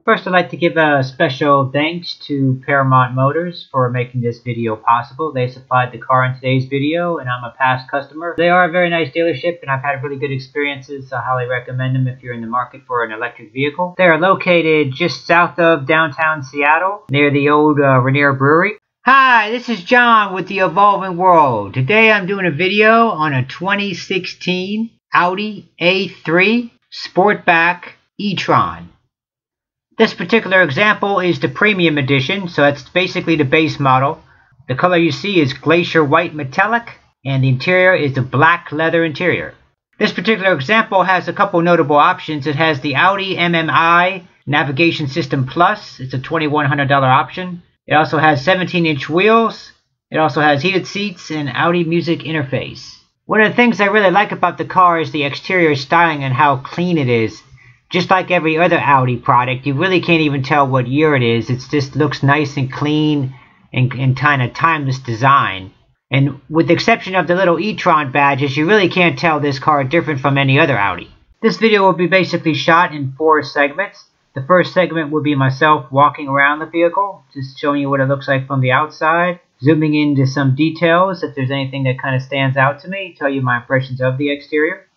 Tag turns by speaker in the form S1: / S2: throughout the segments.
S1: First, I'd like to give a special thanks to Paramount Motors for making this video possible. They supplied the car in today's video, and I'm a past customer. They are a very nice dealership, and I've had really good experiences. I highly recommend them if you're in the market for an electric vehicle. They are located just south of downtown Seattle, near the old Rainier Brewery. Hi, this is John with the Evolving World. Today I'm doing a video on a 2016 Audi A3 Sportback E-Tron. This particular example is the premium edition, so that's basically the base model. The color you see is glacier white metallic, and the interior is a black leather interior. This particular example has a couple notable options. It has the Audi MMI Navigation System Plus. It's a $2,100 option. It also has 17-inch wheels. It also has heated seats and Audi Music interface. One of the things I really like about the car is the exterior styling and how clean it is. Just like every other Audi product, you really can't even tell what year it is. It just looks nice and clean and kind of timeless design. And with the exception of the little e-tron badges, you really can't tell this car different from any other Audi. This video will be basically shot in 4 segments. The first segment will be myself walking around the vehicle, just showing you what it looks like from the outside, zooming into some details if there's anything that kind of stands out to me, tell you my impressions of the exterior.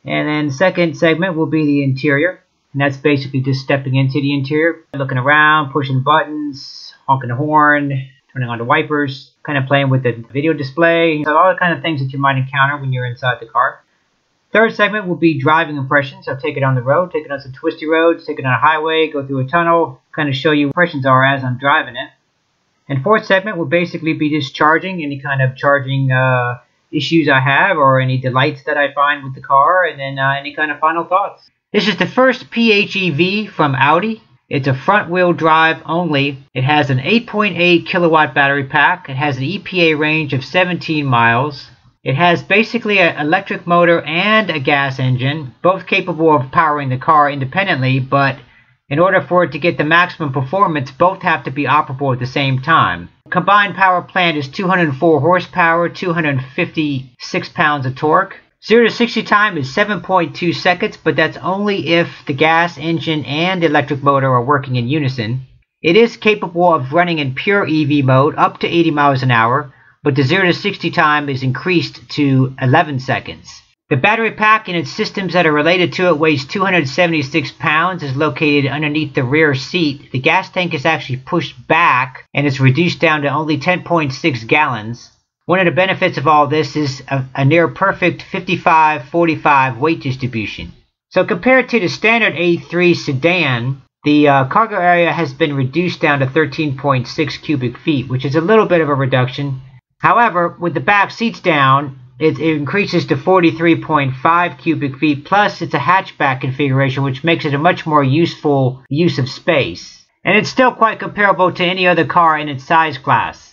S1: And then the second segment will be the interior. And that's basically just stepping into the interior, looking around, pushing buttons, honking the horn, turning on the wipers, kind of playing with the video display, so all the kind of things that you might encounter when you're inside the car. Third segment will be driving impressions. I'll take it on the road, take it on some twisty roads, take it on a highway, go through a tunnel, kind of show you what impressions are as I'm driving it. And fourth segment will basically be just charging, any kind of charging issues I have or any delights that I find with the car, and then any kind of final thoughts. This is the first PHEV from Audi. It's a front-wheel drive only. It has an 8.8 kilowatt battery pack. It has an EPA range of 17 miles. It has basically an electric motor and a gas engine, both capable of powering the car independently, but in order for it to get the maximum performance, both have to be operable at the same time. Combined power plant is 204 horsepower, 256 pounds of torque. 0 to 60 time is 7.2 seconds, but that's only if the gas engine and electric motor are working in unison. It is capable of running in pure EV mode up to 80 miles an hour, but the 0 to 60 time is increased to 11 seconds. The battery pack and its systems that are related to it weighs 276 pounds, is located underneath the rear seat. The gas tank is actually pushed back and it's reduced down to only 10.6 gallons. One of the benefits of all this is a near-perfect 55-45 weight distribution. So compared to the standard A3 sedan, the cargo area has been reduced down to 13.6 cubic feet, which is a little bit of a reduction. However, with the back seats down, it increases to 43.5 cubic feet, plus it's a hatchback configuration, which makes it a much more useful use of space. And it's still quite comparable to any other car in its size class.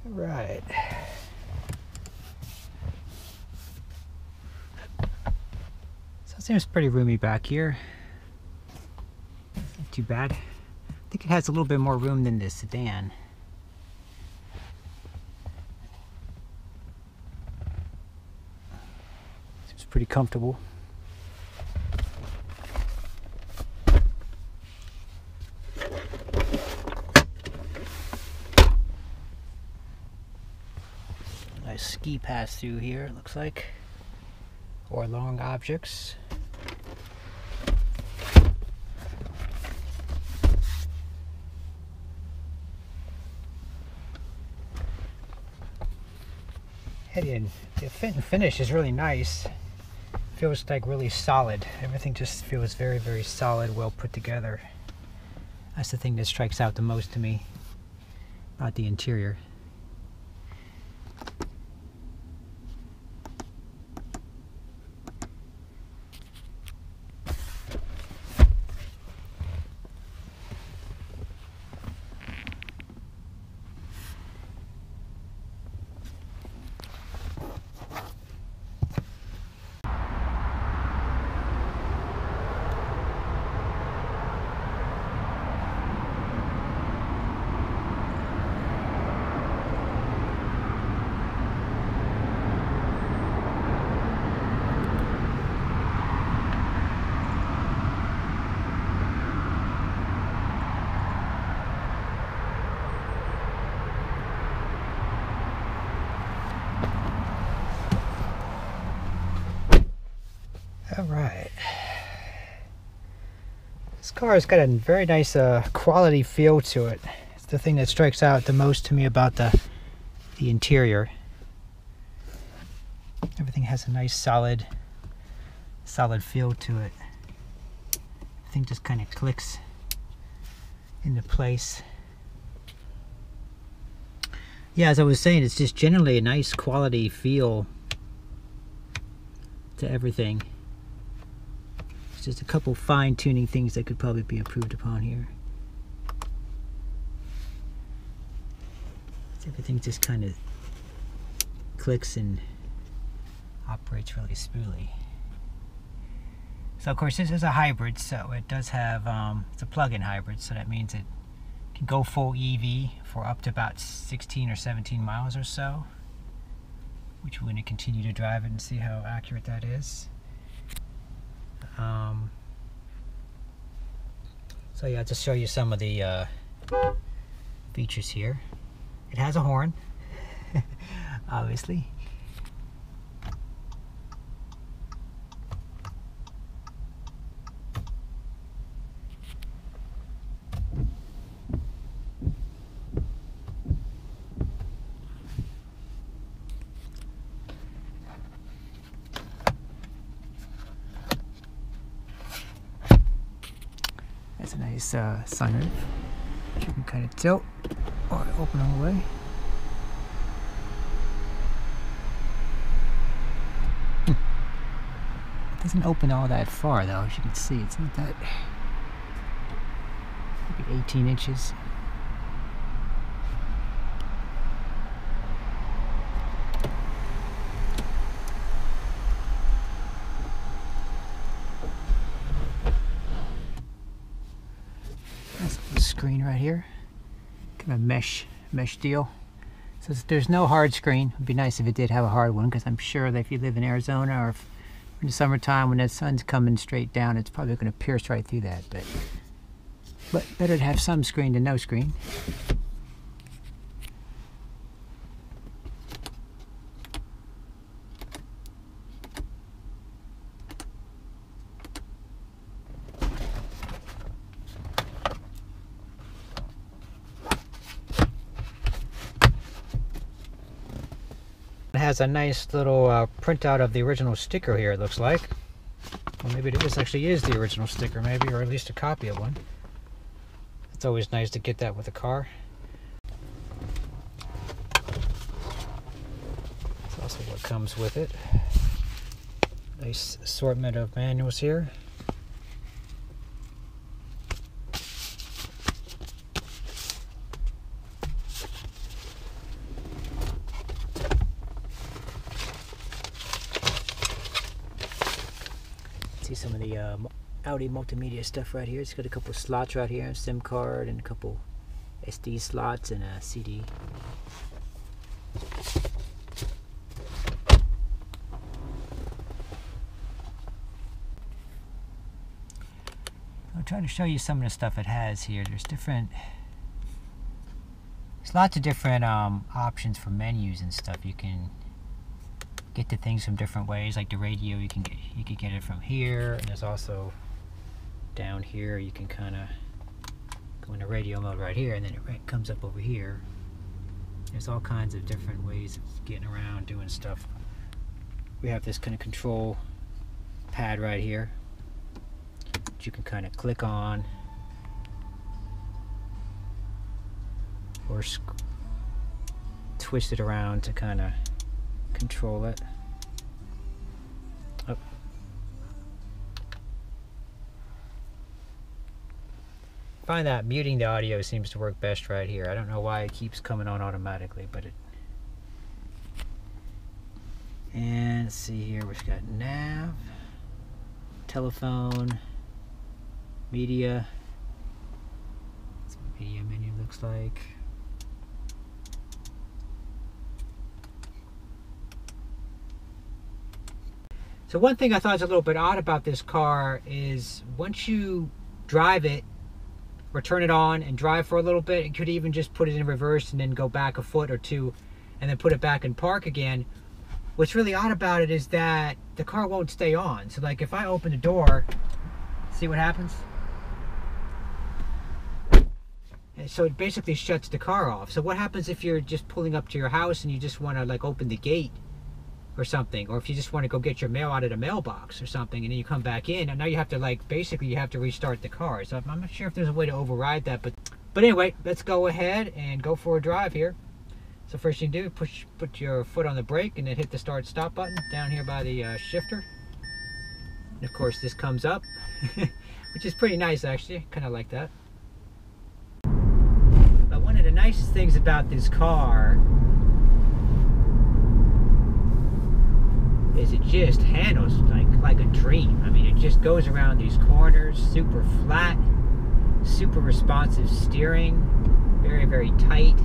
S1: Right. So it seems pretty roomy back here. Not too bad. I think it has a little bit more room than the sedan. Seems pretty comfortable. Nice ski pass through here, it looks like, or long objects. Head in. The fit and finish is really nice. Feels like really solid. Everything just feels very, very solid, well put together. That's the thing that strikes out the most to me about the interior. car has got a very nice quality feel to it. It's the thing that strikes out the most to me about the interior. Everything has a nice solid feel to it. Everything just kind of clicks into place. Yeah, as I was saying, it's just generally a nice quality feel to everything. It's just a couple fine-tuning things that could probably be improved upon here. Everything just kind of clicks and operates really smoothly. So of course this is a hybrid, so it does have, it's a plug-in hybrid, so that means it can go full EV for up to about 16 or 17 miles or so, which we're going to continue to drive it and see how accurate that is. So yeah, I'll just show you some of the features here. It has a horn, obviously. That's a nice sunroof. You can kind of tilt or open all the way. It doesn't open all that far though, as you can see. It's not that, maybe 18 inches. That's the screen right here. Kind of mesh deal. So there's no hard screen. It'd be nice if it did have a hard one, because I'm sure that if you live in Arizona or if in the summertime when the sun's coming straight down, it's probably going to pierce right through that. But better to have some screen than no screen. It has a nice little printout of the original sticker here, it looks like. Well, maybe this actually is the original sticker, maybe, or at least a copy of one. It's always nice to get that with a car. That's also what comes with it. Nice assortment of manuals here. See some of the Audi multimedia stuff right here. It's got a couple of slots right here, a SIM card and a couple SD slots and a CD. I'll try to show you some of the stuff it has here. There's lots of different options for menus and stuff. You can get to things from different ways, like the radio. You can get it from here, and there's also down here you can kind of go into radio mode right here, and then it comes up over here. There's all kinds of different ways of getting around, doing stuff. We have this kind of control pad right here that you can kind of click on or twist it around to kind of control it. Oh. I find that muting the audio seems to work best right here. I don't know why it keeps coming on automatically, but it. And let's see here, we've got nav, telephone, media. That's what the media menu looks like. So one thing I thought was a little bit odd about this car is once you drive it or turn it on and drive for a little bit, you could even just put it in reverse and then go back a foot or two and then put it back in park again. What's really odd about it is that the car won't stay on. So like if I open the door, see what happens?
S2: so it basically shuts the car off. So what happens if you're just pulling up to your house and you just want to like open the gate or something, or if you just want to go get your mail out of the mailbox or something, and then you come back in, and now you have to like basically you have to restart the car. So I'm not sure if there's a way to override that, but anyway, let's go ahead and go for a drive here. So first you do, put your foot on the brake and then hit the start stop button down here by the shifter. And of course this comes up, which is pretty nice actually, kind of like that. But one of the nicest things about this car is it just handles like a dream. I mean, it just goes around these corners, super flat, super responsive steering, very, very tight.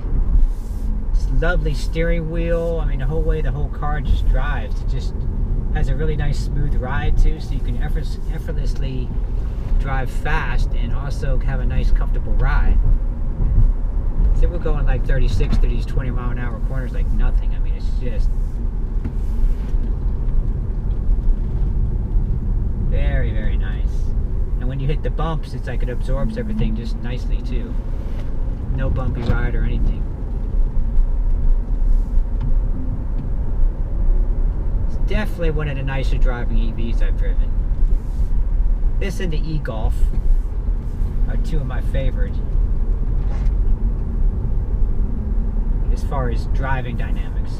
S2: This lovely steering wheel. I mean, the whole way the whole car just drives. It just has a really nice smooth ride too, so you can effortlessly drive fast and also have a nice comfortable ride. So we're going like 36 to these 20-mile-an-hour corners like nothing. I mean, it's just very, very nice. And when you hit the bumps, it's like it absorbs everything just nicely too. No bumpy ride or anything. It's definitely one of the nicer driving EVs I've driven. This and the e-Golf are two of my favorites as far as driving dynamics.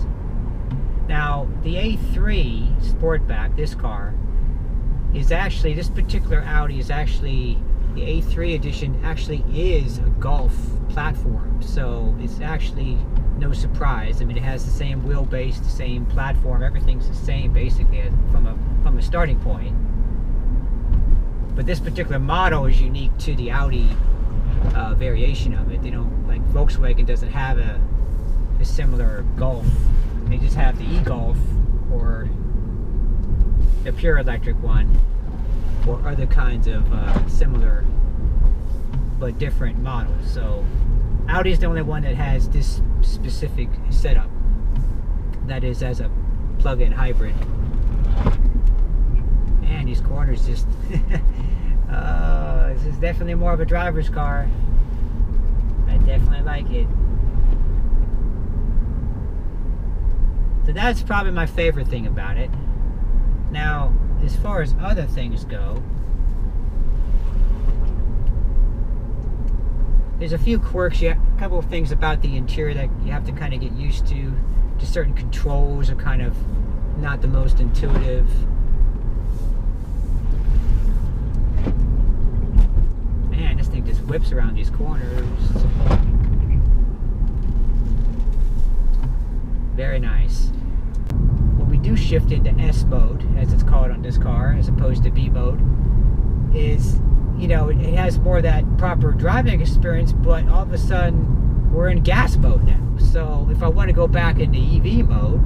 S2: Now, the A3 Sportback, this car, is actually, this particular Audi is actually, the A3 edition actually is a Golf platform, so it's actually no surprise. I mean, it has the same wheelbase, the same platform, everything's the same basically from a starting point. But this particular model is unique to the Audi variation of it. They don't, like Volkswagen doesn't have a similar Golf. They just have the e-Golf or the pure electric one, or other kinds of similar but different models. So Audi is the only one that has this specific setup, that is as a plug-in hybrid. And these corners just this is definitely more of a driver's car. I definitely like it. So that's probably my favorite thing about it. Now, as far as other things go, there's a few quirks, a couple of things about the interior that you have to kind of get used to. Just certain controls are kind of not the most intuitive. Man, this thing just whips around these corners. Very nice. When we do shift into S mode, as it's called on this car, as opposed to B mode, is, you know, it has more of that proper driving experience, but all of a sudden we're in gas mode now. So if I want to go back into EV mode,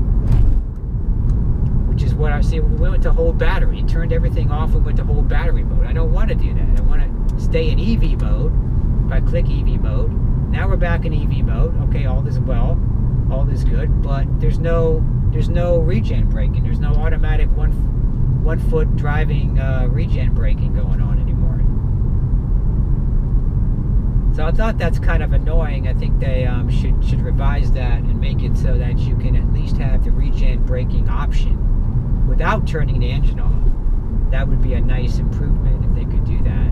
S2: which is what I see, we went to hold battery, turned everything off, we went to hold battery mode. I don't want to do that. I want to stay in EV mode. If I click EV mode, now we're back in EV mode. Okay, all is well, all is good, but there's no regen braking. There's no automatic one foot driving regen braking going on anymore. So I thought that's kind of annoying. I think they should revise that and make it so that you can at least have the regen braking option without turning the engine off. That would be a nice improvement if they could do that.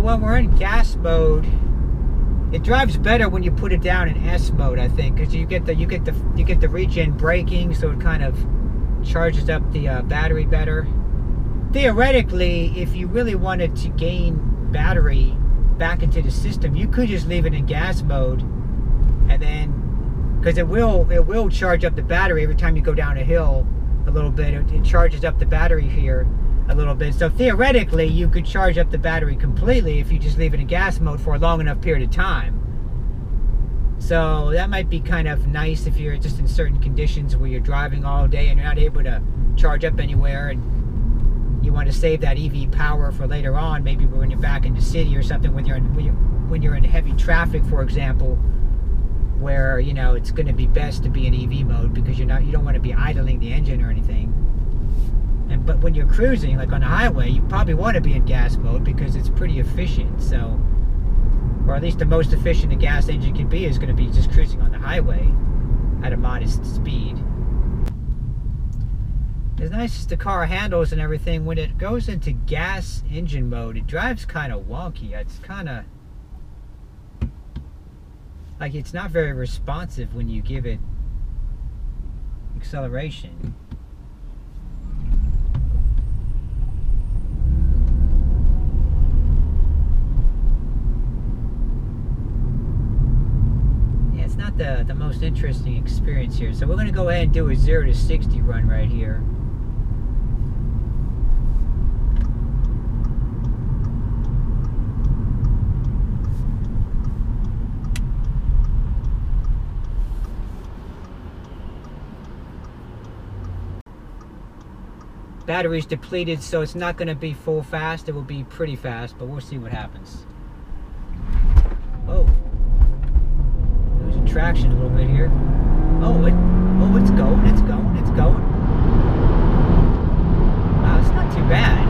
S2: When we're in gas mode, it drives better when you put it down in S mode, I think, because you get the regen braking, so it kind of charges up the battery better. Theoretically, if you really wanted to gain battery back into the system, you could just leave it in gas mode, and then, because it will charge up the battery every time you go down a hill a little bit. It charges up the battery here a little bit. So theoretically, you could charge up the battery completely if you just leave it in gas mode for a long enough period of time. So that might be kind of nice if you're just in certain conditions where you're driving all day and you're not able to charge up anywhere, and you want to save that EV power for later on, maybe when you're back in the city or something, when you're in heavy traffic, for example, where, you know, it's going to be best to be in EV mode because you don't want to be idling the engine or anything. But when you're cruising, like on the highway, you probably want to be in gas mode because it's pretty efficient. So or at least the most efficient a gas engine can be, is going to be just cruising on the highway at a modest speed. As nice as the car handles and everything, when it goes into gas engine mode, it drives kind of wonky. It's kind of like it's not very responsive when you give it acceleration. Yeah, it's not the most interesting experience here. So we're going to go ahead and do a 0 to 60 run right here. Battery's depleted, so it's not going to be full fast. It will be pretty fast, but we'll see what happens. Oh, losing traction a little bit here. Oh, it's going, it's going, it's going. Wow, it's not too bad.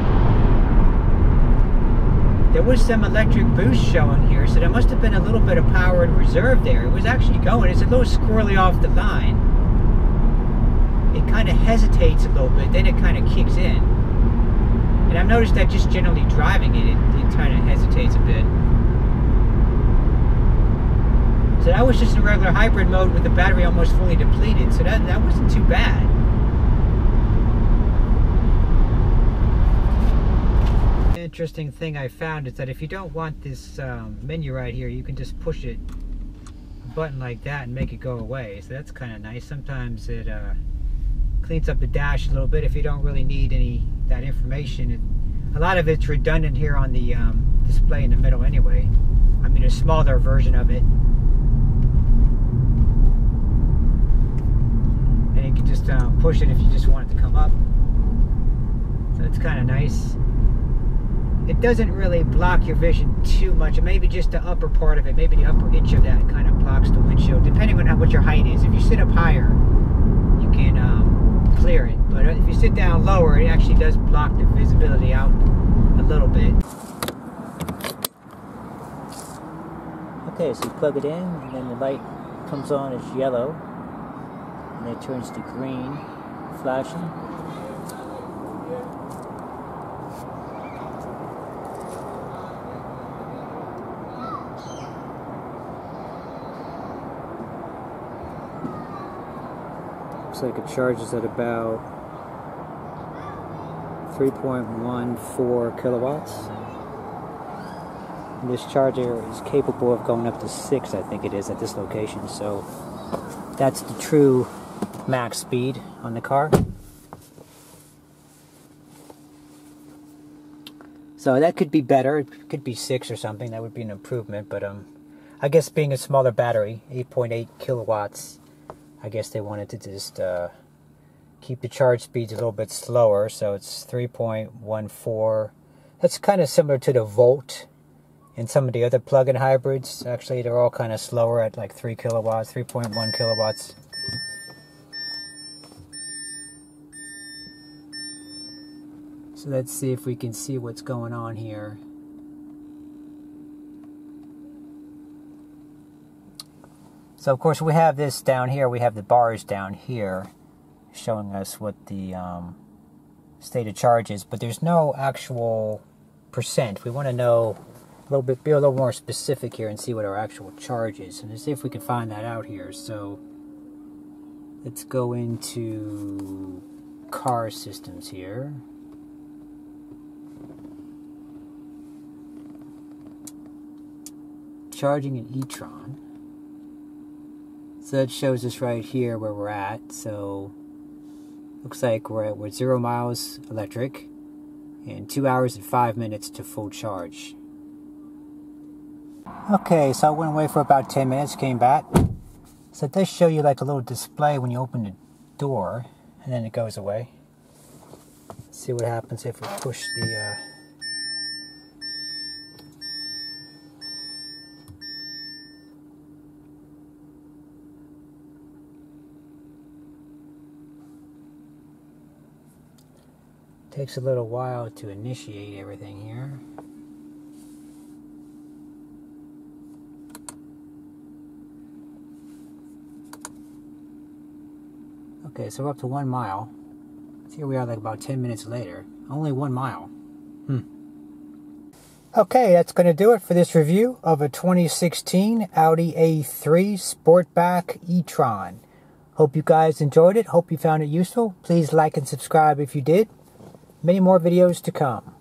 S2: There was some electric boost showing here, so there must have been a little bit of power in reserve there. It was actually going. It's a little squirrely off the line. It kind of hesitates a little bit, then it kind of kicks in. And I've noticed that just generally driving it kind of hesitates a bit. So that was just a regular hybrid mode with the battery almost fully depleted, so that wasn't too bad. The interesting thing I found is that if you don't want this menu right here, you can just push it, a button like that, and make it go away. So that's kind of nice. Sometimes it cleans up the dash a little bit if you don't really need that information. A lot of it's redundant here on the display in the middle anyway. I mean, a smaller version of it. And you can just push it if you just want it to come up. So it's kind of nice. It doesn't really block your vision too much. Maybe just the upper part of it, maybe the upper inch of that kind of blocks the windshield, depending on what your height is. If you sit up higher, you can clear it, but if you sit down lower, it actually does block the visibility out a little bit. Okay, so you plug it in, and then the light comes on as yellow, and then it turns to green, flashing. Looks like it charges at about 3.14 kilowatts. And this charger is capable of going up to 6, I think it is, at this location. So that's the true max speed on the car. So that could be better. It could be 6 or something. That would be an improvement. But I guess being a smaller battery, 8.8 kilowatts, I guess they wanted to just keep the charge speeds a little bit slower, so it's 3.14. That's kind of similar to the Volt in some of the other plug-in hybrids. Actually, they're all kind of slower at like 3 kilowatts, 3.1 kilowatts. So let's see if we can see what's going on here. So of course we have this down here, we have the bars down here showing us what the state of charge is, but there's no actual percent. We want to know a little bit, be a little more specific here and see what our actual charge is. And let's see if we can find that out here. So let's go into car systems here. Charging an E-Tron. So that shows us right here where we're at. So looks like we're 0 miles electric and 2 hours and 5 minutes to full charge. Okay, so I went away for about 10 minutes, came back. So it does show you like a little display when you open the door, and then it goes away. Let's see what happens if we push the takes a little while to initiate everything here. Okay, so we're up to 1 mile. Here we are like about 10 minutes later. Only 1 mile. Okay, that's going to do it for this review of a 2016 Audi A3 Sportback E-Tron. Hope you guys enjoyed it. Hope you found it useful. Please like and subscribe if you did. Many more videos to come.